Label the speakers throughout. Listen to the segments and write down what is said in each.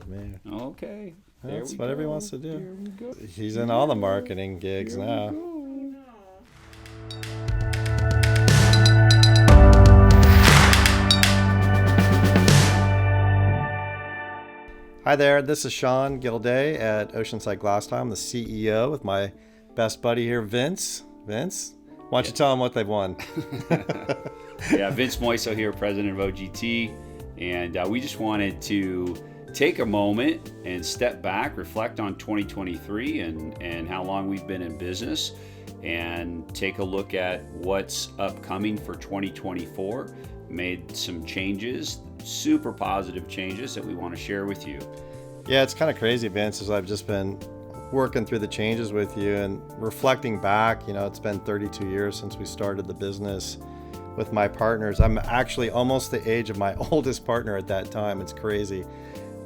Speaker 1: me.
Speaker 2: Okay.
Speaker 1: That's what everyone wants to do.
Speaker 2: There we go.
Speaker 1: He's in all the marketing gigs now. Hi there, this is Sean Gilday at Oceanside Glass Time, the CEO with my best buddy here, Vince. Vince, why don't you tell them what they've won?
Speaker 2: Yeah, Vince Moiso here, president of OGT, and we just wanted to take a moment and step back, reflect on 2023 and how long we've been in business, and take a look at what's upcoming for 2024. Made some changes, super positive changes that we want to share with you.
Speaker 1: Yeah, it's kind of crazy, Vince, as I've just been working through the changes with you and reflecting back. You know, it's been 32 years since we started the business with my partners. I'm actually almost the age of my oldest partner at that time. It's crazy.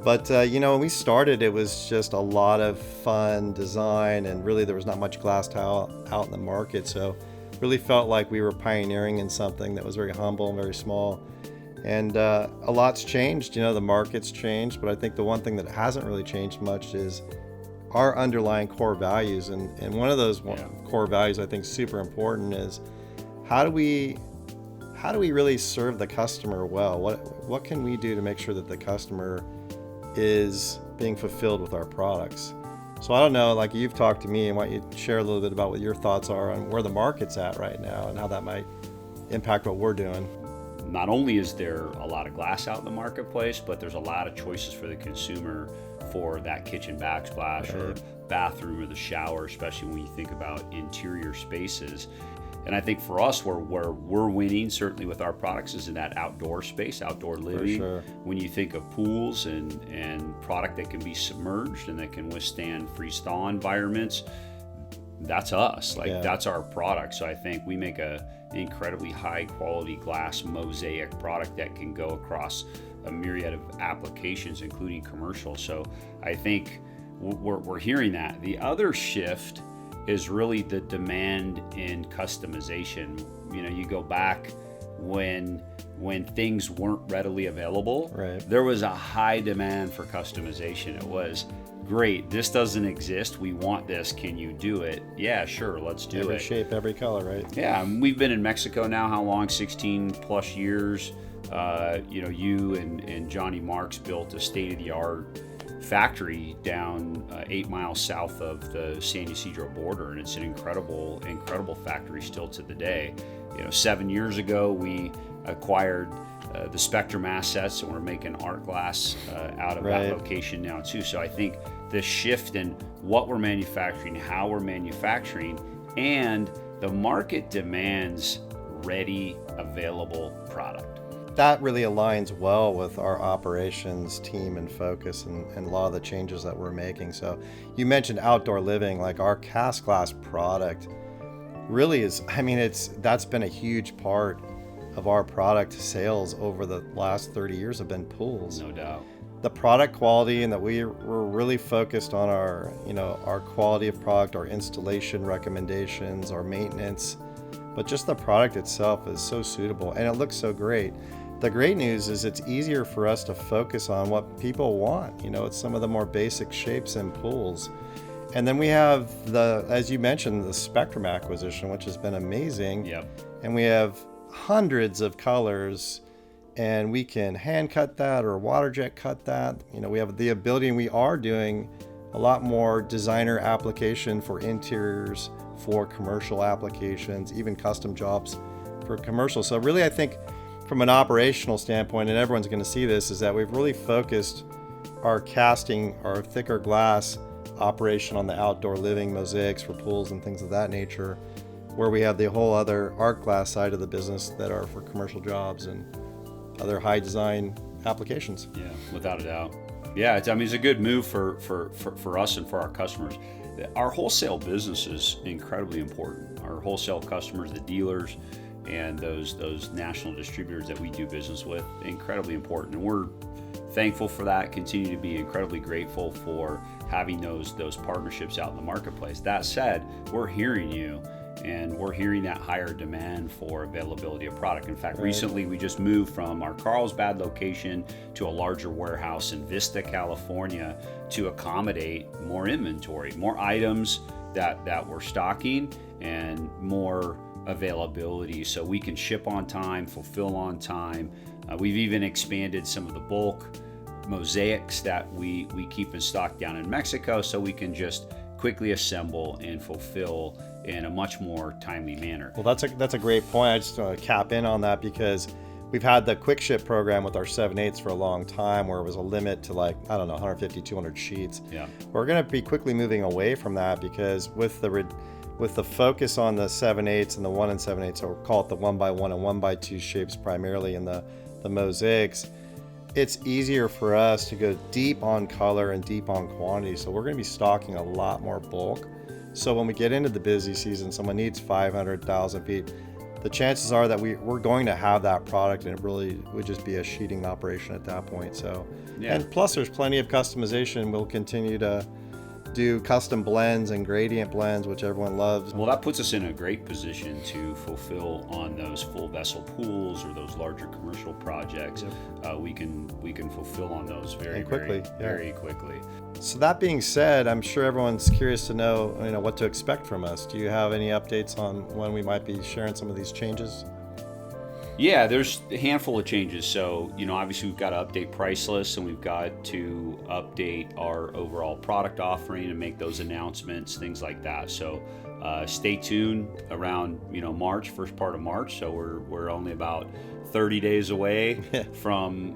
Speaker 1: But, you know, when we started, it was just a lot of fun design, and really there was not much glass tile out in the market. So really felt like we were pioneering in something that was very humble and very small. And a lot's changed. You know, the market's changed, but I think the one thing that hasn't really changed much is our underlying core values. And one of those core values I think super important is how do we really serve the customer well? What can we do to make sure that the customer is being fulfilled with our products? So I don't know, like you've talked to me, and why don't you share a little bit about what your thoughts are on where the market's at right now and how that might impact what we're doing.
Speaker 2: Not only is there a lot of glass out in the marketplace, but there's a lot of choices for the consumer for that kitchen backsplash or bathroom or the shower, especially when you think about interior spaces. And I think for us, where we're winning, certainly with our products, is in that outdoor space, outdoor living.
Speaker 1: For sure.
Speaker 2: When you think of pools and product that can be submerged and that can withstand freeze-thaw environments, that's us. That's our product. So I think we make an incredibly high-quality glass mosaic product that can go across a myriad of applications, including commercial. So I think we're hearing that. The other shift is really the demand in customization. You know, you go back when things weren't readily available, there was a high demand for customization. It was, great, this doesn't exist, we want this, can you do it? Yeah, sure, let's do it.
Speaker 1: Every shape, every color, right?
Speaker 2: Yeah, we've been in Mexico now, how long? 16 plus years. You know, you and Johnny Marks built a state-of-the-art factory down 8 miles south of the San Ysidro border, and it's an incredible factory still to the day. You know, 7 years ago we acquired the Spectrum assets, and we're making art glass out of that location now too. So I think the shift in what we're manufacturing, how we're manufacturing, and the market demands ready, available product.
Speaker 1: That really aligns well with our operations team and focus and a lot of the changes that we're making. So you mentioned outdoor living, like our cast glass product really is, I mean, that's been a huge part of our product sales over the last 30 years have been pools.
Speaker 2: No doubt.
Speaker 1: The product quality, and that we're really focused on our quality of product, our installation recommendations, our maintenance, but just the product itself is so suitable and it looks so great. The great news is it's easier for us to focus on what people want. You know, it's some of the more basic shapes in pools. And then we have as you mentioned, the Spectrum acquisition, which has been amazing.
Speaker 2: Yep.
Speaker 1: And we have hundreds of colors, and we can hand cut that or water jet cut that. You know, we have the ability, and we are doing a lot more designer application for interiors, for commercial applications, even custom jobs for commercial. So really, I think from an operational standpoint, and everyone's going to see this, is that we've really focused our casting, our thicker glass operation on the outdoor living mosaics for pools and things of that nature, where we have the whole other art glass side of the business that are for commercial jobs and other high design applications.
Speaker 2: Yeah, without a doubt. Yeah, it's a good move for us and for our customers. Our wholesale business is incredibly important. Our wholesale customers, the dealers, and those national distributors that we do business with, incredibly important. And we're thankful for that, continue to be incredibly grateful for having those partnerships out in the marketplace. That said, we're hearing you, and we're hearing that higher demand for availability of product. In fact,
Speaker 1: Right.
Speaker 2: recently we just moved from our Carlsbad location to a larger warehouse in Vista, California, to accommodate more inventory, more items that we're stocking, and more availability, so we can ship on time, fulfill on time. We've even expanded some of the bulk mosaics that we keep in stock down in Mexico, so we can just quickly assemble and fulfill in a much more timely manner.
Speaker 1: Well, that's a great point. I just want to cap in on that because we've had the quick ship program with our 7/8 for a long time, where it was a limit to, like, I don't know, 150, 200 sheets.
Speaker 2: Yeah.
Speaker 1: We're going to be quickly moving away from that, because with the focus on the 7/8 and the 1 7/8, or call it the 1x1 and 1x2 shapes primarily in the mosaics, it's easier for us to go deep on color and deep on quantity. So we're going to be stocking a lot more bulk. So when we get into the busy season, someone needs 500,000 feet, the chances are that we're going to have that product, and it really would just be a sheeting operation at that point. So,
Speaker 2: Yeah.
Speaker 1: And plus there's plenty of customization. We'll continue to do custom blends and gradient blends, which everyone loves.
Speaker 2: Well, that puts us in a great position to fulfill on those full vessel pools or those larger commercial projects.
Speaker 1: Yep.
Speaker 2: We can fulfill on those very
Speaker 1: quickly,
Speaker 2: very quickly.
Speaker 1: So that being said, I'm sure everyone's curious to know, what to expect from us. Do you have any updates on when we might be sharing some of these changes?
Speaker 2: Yeah, there's a handful of changes. So, obviously we've got to update price lists, and we've got to update our overall product offering and make those announcements, things like that. So stay tuned around, March, first part of March. So we're only about 30 days away from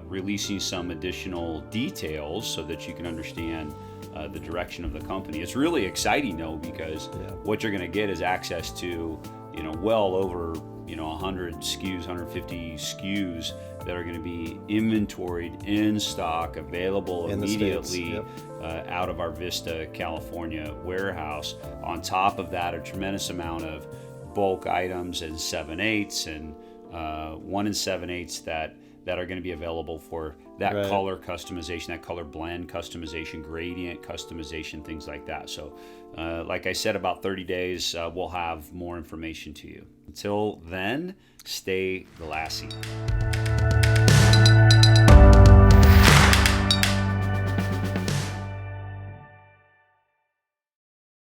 Speaker 2: releasing some additional details so that you can understand the direction of the company. It's really exciting though, because what you're going to get is access to, well over 100 SKUs, 150 SKUs that are going to be inventoried in stock, available
Speaker 1: in
Speaker 2: immediately
Speaker 1: Yep.
Speaker 2: Out of our Vista, California warehouse. On top of that, a tremendous amount of bulk items and 7/8 and 1 7/8 that are going to be available for that
Speaker 1: Right.
Speaker 2: color customization, that color blend customization, gradient customization, things like that. So like I said, about 30 days, we'll have more information to you. Until then, stay glassy.